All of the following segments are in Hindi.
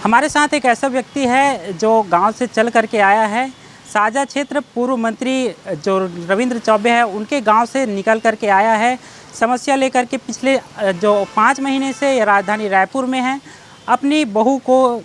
हमारे साथ एक ऐसा व्यक्ति है जो गांव से चल करके आया है। साजा क्षेत्र पूर्व मंत्री जो रविंद्र चौबे है उनके गांव से निकल करके आया है। समस्या लेकर के पिछले जो 5 महीने से राजधानी रायपुर में है। अपनी बहू को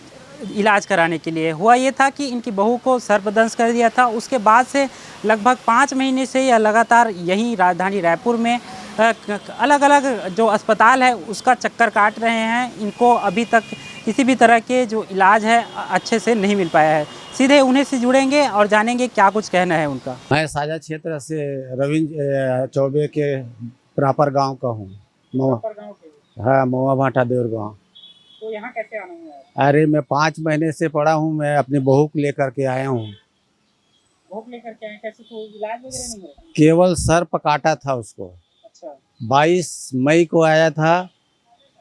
इलाज कराने के लिए हुआ ये था कि इनकी बहू को सर्पदंश कर दिया था। उसके बाद से लगभग 5 महीने से यह लगातार यहीं राजधानी रायपुर में अलग अलग जो अस्पताल है उसका चक्कर काट रहे हैं। इनको अभी तक किसी भी तरह के जो इलाज है अच्छे से नहीं मिल पाया है। सीधे उन्हें से जुड़ेंगे और जानेंगे क्या कुछ कहना है उनका। मैं साजा क्षेत्र से रविंद्र चौबे के प्रॉपर गांव का हूँ। हाँ, महुआ भाटा देवर गाँव। तो यहाँ कैसे आना हुआ? अरे मैं 5 महीने से पड़ा हूँ। मैं अपनी बहू को लेकर के आया हूँ। भूख लेकर के आए? कैसे? तो इलाज वगैरह नहीं हो? केवल सर पकाटा था उसको। अच्छा। 22 मई को आया था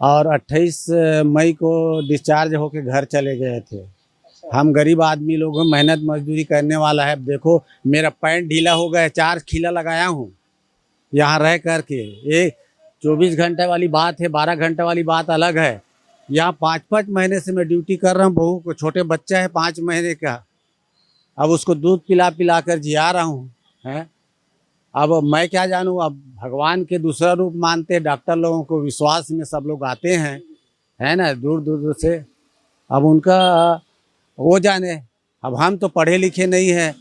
और 28 मई को डिस्चार्ज होके घर चले गए थे। अच्छा। हम गरीब आदमी लोग हैं, मेहनत मजदूरी करने वाला है। देखो मेरा पैंट ढीला हो गया, 4 खीला लगाया हूँ यहाँ रह करके। ये 24 घंटे वाली बात है, 12 घंटे वाली बात अलग है। यहाँ 5-5 महीने से मैं ड्यूटी कर रहा हूँ। बहू को छोटे बच्चा है 5 महीने का, अब उसको दूध पिला पिला कर जिया रहा हूँ है। अब मैं क्या जानूँ, अब भगवान के दूसरा रूप मानते डॉक्टर लोगों को, विश्वास में सब लोग आते हैं है ना, दूर दूर से। अब उनका वो जाने, अब हम तो पढ़े लिखे नहीं हैं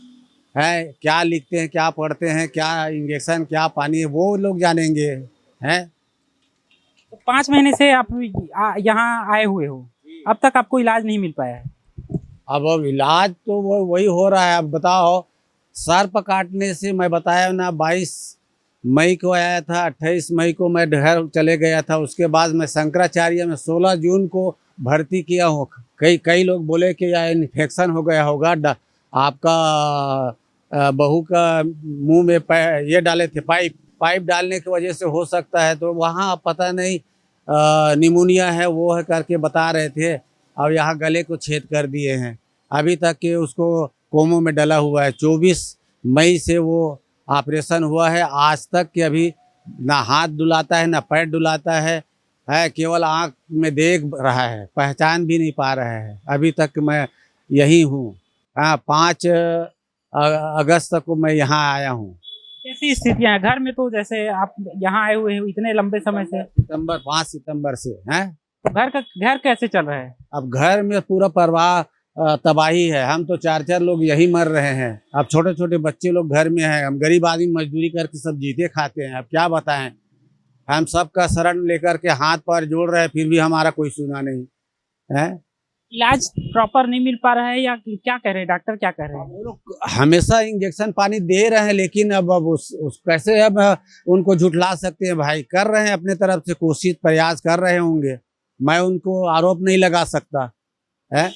है, क्या लिखते हैं क्या पढ़ते हैं, क्या इंजेक्शन क्या पानी है, वो लोग जानेंगे हैं। तो 5 महीने से आप यहाँ आए हुए हो, अब तक आपको इलाज नहीं मिल पाया है? अब इलाज तो वो वही हो रहा है। अब बताओ, सर्प काटने से मैं बताया ना, 22 मई को आया था, 28 मई को मैं घर चले गया था। उसके बाद मैं शंकराचार्य में 16 जून को भर्ती किया हूँ। कई लोग बोले कि यह इन्फेक्शन हो गया होगा, आपका बहू का मुंह में ये डाले थे, पाइप डालने की वजह से हो सकता है। तो वहाँ पता नहीं निमोनिया है वो है करके बता रहे थे। और यहाँ गले को छेद कर दिए हैं। अभी तक के उसको कोमो में डला हुआ है। 24 मई से वो ऑपरेशन हुआ है, आज तक के अभी ना हाथ डुलाता है ना पैर डुलाता है केवल आँख में देख रहा है, पहचान भी नहीं पा रहा है। अभी तक मैं यही हूँ। हाँ, 5 अगस्त को मैं यहाँ आया हूँ। कैसी स्थितियाँ हैं घर में? तो जैसे आप यहाँ आए हुए हो इतने लंबे समय से, 5 सितंबर से हैं। घर कैसे चल रहा है? अब घर में पूरा परवाह तबाही है। हम तो 4 लोग यही मर रहे हैं। अब छोटे छोटे बच्चे लोग घर में हैं। हम गरीब आदमी मजदूरी करके सब जीते खाते हैं। अब क्या बताएं, हम सबका शरण लेकर के हाथ पैर जोड़ रहे हैं, फिर भी हमारा कोई सुना नहीं है। इलाज प्रॉपर नहीं मिल पा रहा है या क्या कह रहे हैं डॉक्टर, क्या कह रहे हैं? वो लोग हमेशा इंजेक्शन पानी दे रहे हैं, लेकिन अब उस कैसे अब उनको झुठला सकते हैं भाई। कर रहे हैं अपने तरफ से, कोशिश प्रयास कर रहे होंगे, मैं उनको आरोप नहीं लगा सकता है।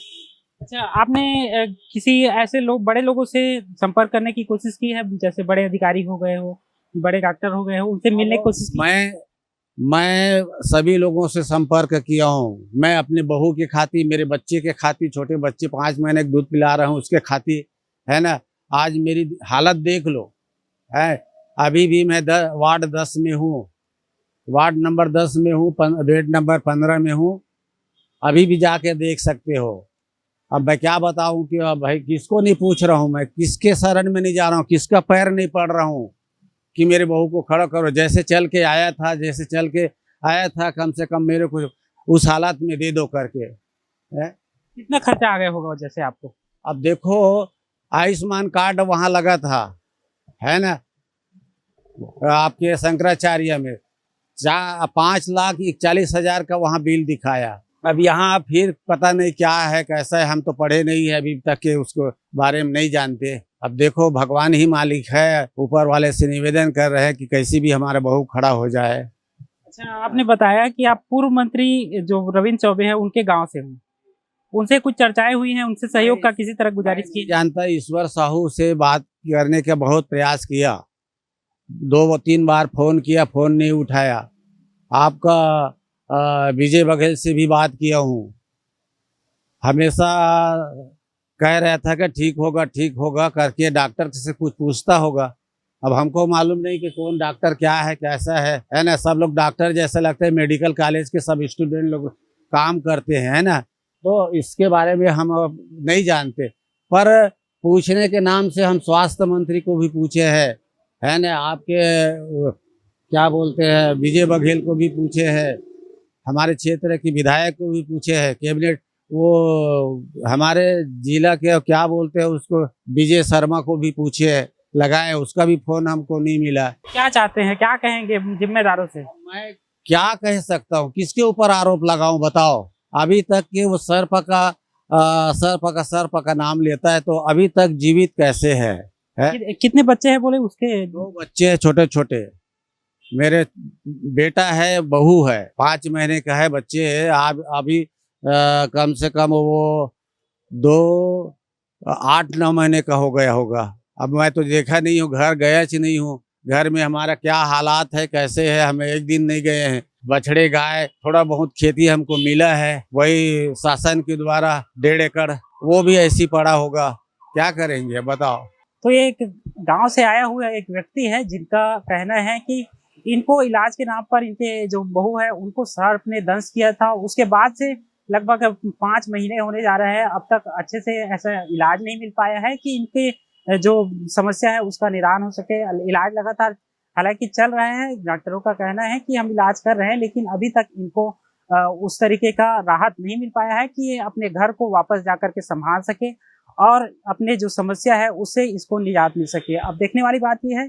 अच्छा, आपने किसी ऐसे लोग, बड़े लोगों से संपर्क करने की कोशिश की है? जैसे बड़े अधिकारी हो गए हो, बड़े डॉक्टर हो गए हो, उनसे मिलने की कोशिश की? मैं सभी लोगों से संपर्क किया हूँ। मैं अपने बहू के खातिर, मेरे बच्चे के खातिर, छोटे बच्चे 5 महीने के दूध पिला रहा हूँ उसके खातिर है ना। आज मेरी हालत देख लो है। अभी भी मैं वार्ड 10 में हूँ, वार्ड नंबर 10 में हूँ, बेड नंबर 15 में हूँ। अभी भी जाके देख सकते हो। अब मैं क्या बताऊं कि अब भाई किसको नहीं पूछ रहा हूं, मैं किसके शरण में नहीं जा रहा हूं, किसका पैर नहीं पड़ रहा हूं कि मेरे बहू को खड़ा करो। जैसे चल के आया था, कम से कम मेरे को उस हालत में दे दो करके है। कितना खर्चा आ गया होगा जैसे आपको? अब देखो, आयुष्मान कार्ड वहां लगा था है ना, आपके शंकराचार्य में 5,41,000 का वहां बिल दिखाया। अब यहाँ फिर पता नहीं क्या है कैसा है, हम तो पढ़े नहीं है अभी तक के, उसको बारे में नहीं जानते। अब देखो, भगवान ही मालिक है। ऊपर वाले से निवेदन कर रहे हैं कि कैसी भी हमारा बहू खड़ा हो जाए। अच्छा, आपने बताया कि आप पूर्व मंत्री जो रविंद्र चौबे हैं उनके गांव से हैं, उनसे कुछ चर्चाएं हुई हैं, उनसे सहयोग का किसी तरह गुजारिश की? जानता, ईश्वर साहू से बात करने का बहुत प्रयास किया, 2-3 बार फोन किया, फोन नहीं उठाया। आपका विजय बघेल से भी बात किया हूँ, हमेशा कह रहा था कि ठीक होगा करके डॉक्टर से कुछ पूछता होगा। अब हमको मालूम नहीं कि कौन डॉक्टर क्या है कैसा है ना। सब लोग डॉक्टर जैसे लगते हैं, मेडिकल कॉलेज के सब स्टूडेंट लोग काम करते हैं है ना। तो इसके बारे में हम अब नहीं जानते। पर पूछने के नाम से हम स्वास्थ्य मंत्री को भी पूछे हैं, है ना, आपके क्या बोलते हैं विजय बघेल को भी पूछे हैं, हमारे क्षेत्र के विधायक को भी पूछे हैं, कैबिनेट वो हमारे जिला के क्या बोलते हैं उसको विजय शर्मा को भी पूछे हैं, लगाए, उसका भी फोन हमको नहीं मिला। क्या चाहते हैं, क्या कहेंगे जिम्मेदारों से? मैं क्या कह सकता हूँ, किसके ऊपर आरोप लगाऊं बताओ। अभी तक के वो सर पका नाम लेता है, तो अभी तक जीवित कैसे है? कितने बच्चे हैं बोले उसके? 2 बच्चे हैं छोटे छोटे, मेरे बेटा है, बहू है, 5 महीने का है, बच्चे है। अभी कम से कम वो 8-9 महीने का हो गया होगा। अब मैं तो देखा नहीं हूँ, घर गया ही नहीं हूँ, घर में हमारा क्या हालात है कैसे है, हमें एक दिन नहीं गए हैं। बछड़े गाय थोड़ा बहुत खेती हमको मिला है, वही शासन के द्वारा 1.5 एकड़, वो भी ऐसी पड़ा होगा, क्या करेंगे बताओ। तो ये एक गांव से आया हुआ एक व्यक्ति है जिनका कहना है कि इनको इलाज के नाम पर इनके जो बहू है उनको सर्प ने दंश किया था। उसके बाद से लगभग 5 महीने होने जा रहे हैं, अब तक अच्छे से ऐसा इलाज नहीं मिल पाया है कि इनके जो समस्या है उसका निदान हो सके। इलाज लगातार हालांकि चल रहे हैं, डॉक्टरों का कहना है कि हम इलाज कर रहे हैं, लेकिन अभी तक इनको उस तरीके का राहत नहीं मिल पाया है कि ये अपने घर को वापस जाकर के संभाल सके और अपने जो समस्या है उससे इसको निजात मिल सके। अब देखने वाली बात यह है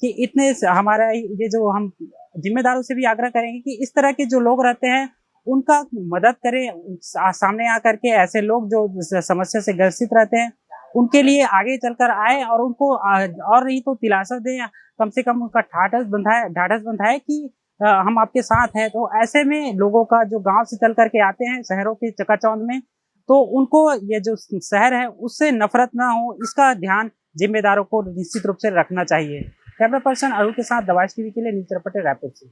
कि इतने हमारा ये जो हम जिम्मेदारों से भी आग्रह करेंगे कि इस तरह के जो लोग रहते हैं उनका मदद करें, सामने आकर के ऐसे लोग जो समस्या से ग्रसित रहते हैं उनके लिए आगे चलकर आए और उनको और नहीं तो दिलासा दें, कम से कम उनका ढाढ़स बंधाए कि हम आपके साथ हैं। तो ऐसे में लोगों का जो गांव से चल करके आते हैं शहरों के चकाचौंध में, तो उनको ये जो शहर है उससे नफरत ना हो, इसका ध्यान जिम्मेदारों को निश्चित रूप से रखना चाहिए। कैमरा पर्सन अरुण के साथ दवाइश टीवी के लिए नील चरपटे, रायपुर से।